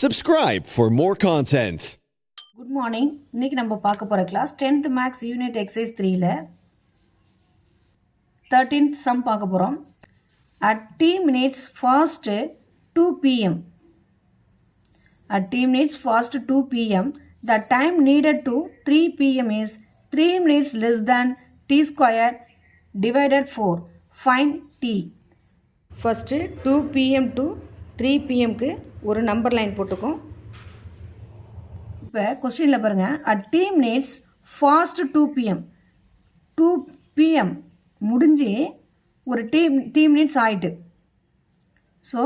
Subscribe for more content. Good morning. இன்னைக்கு நம்ம பார்க்க போற class 10th Maths Unit Exercise 3ல 13th sum பார்க்க போறோம். At t minutes fast 2 pm. At t minutes fast 2 pm, the time needed to 3 pm is 3 minutes less than t square divided 4. Find t. First 2 pm to 3 pm க்கு ஒரு number line போட்டுக்கோம். இப்போ கொஸ்டினில் பாருங்கள், at T minutes past 2 pm 2 pm முடிஞ்சு ஒரு D minutes ஆயிட்டு. So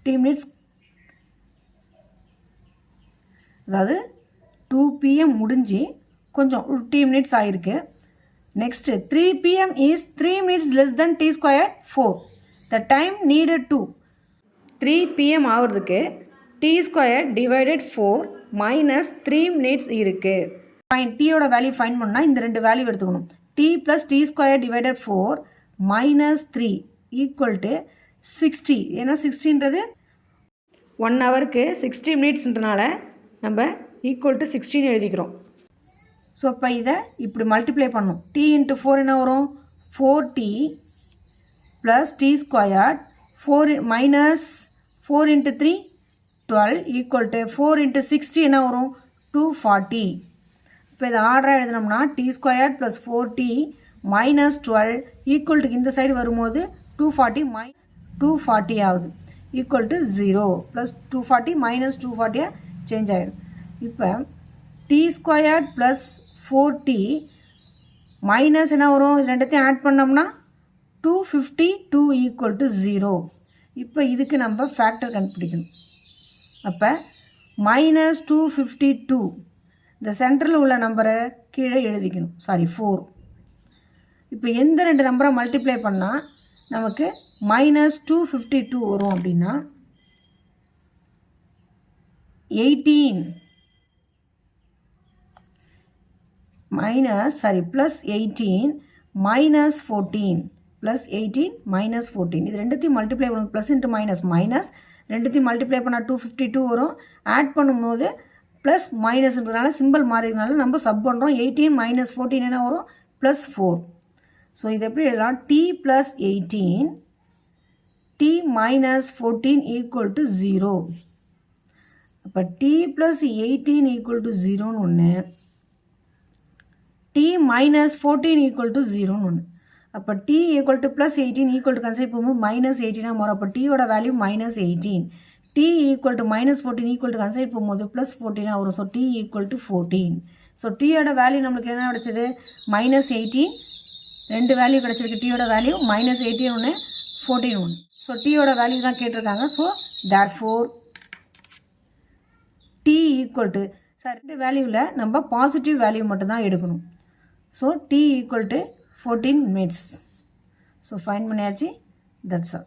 T minutes அதாவது 2 pm முடிஞ்சு கொஞ்சம் ஒரு டி மினிட்ஸ் ஆகிருக்கு. Next 3 pm is 3 minutes less than t square 4. The time needed to 3 pm ஆகிறதுக்கு t square divided 4 minus 3 minutes இருக்குது. ஃபைன் டீயோட வேல்யூ ஃபைன் பண்ணால் இந்த ரெண்டு வேல்யூ எடுத்துக்கணும். t plus t square divided 4 minus 3 equal to 60. ஏன்னா 60ன்றது 1 ஹவருக்கு 60 மினிட்ஸ்ன்றனால நம்ம ஈக்குவல் டு 16 எழுதிக்கிறோம். ஸோ இப்போ இதை இப்படி மல்டிப்ளை பண்ணணும். t into 4 என்ன வரும்? 4t plus t square 4 minus 4 into 3 12 equal to 4 into 60 என்ன வரும்? 240. இப்போ இதை ஆர்டராக எழுதினோம்னா t square plus 4t minus 12 equal to இந்த சைடு வரும்போது 240 minus 240 ஆகுது equal to 0 plus 240 minus 240 change ஆகிடும். இப்போ t square plus 4t minus என்ன வரும்? இது ரெண்டத்தையும் ஆட் பண்ணோம்னா 252 equal to 0. இப்போ இதுக்கு நம்ம ஃபேக்டர் கண்டுபிடிக்கணும். அப்போ மைனஸ் 252 இந்த சென்டரில் உள்ள நம்பரை கீழே எழுதிக்கணும். 4. இப்போ எந்த ரெண்டு நம்பரை மல்டிப்ளை பண்ணால் நமக்கு மைனஸ் 252 வரும் அப்படின்னா 18 ப்ளஸ் 18 மைனஸ் 14 ப்ளஸ் 18 மைனஸ் 14 இது ரெண்டுத்தையும் மல்டிப்ளை பண்ணும். ப்ளஸ் இன்ட்டு மைனஸ் ரெண்டுத்தையும் மல்டிப்ளை பண்ணால் 252 வரும். ஆட் பண்ணும்போது ப்ளஸ் மைனஸ்ன்றதுனால சிம்பிள் மாறினால நம்ம சப் பண்ணுறோம். 18 மைனஸ் 14 என்ன வரும்? ப்ளஸ் 4. ஸோ இது எப்படி எழுதலாம்? t plus 18 t minus 14 equal to 0. அப்போ t ப்ளஸ் 18 ஈக்குவல் டு 0ன்னு ஒன்று, t மைனஸ் 14 ஈக்குவல் டு 0ன்னு ஒன்று. அப்போ t equal to plus 18 equal to consider பண்ணும்போது மைனஸ் 18 மாறும். அப்போ டீயோட value minus 18. t equal to minus 14 equal to consider பண்ணும்போது ப்ளஸ் 14 வரும். So t equal to 14. So டீயோட வேல்யூ நம்மளுக்கு என்ன கிடைச்சது? மைனஸ் 18. ரெண்டு வேல்யூ கிடச்சிருக்கு. டீயோட வேல்யூ மைனஸ் 18 ஒன்று, 14 ஒன்று. ஸோ டீயோட வேல்யூ தான் கேட்டிருக்காங்க. So therefore t equal to ரெண்டு வேல்யூவில் நம்ம பாசிட்டிவ் வேல்யூ மட்டும்தான் எடுக்கணும். So t equal to 14 minutes. So find பண்ணியாச்சு. That's all.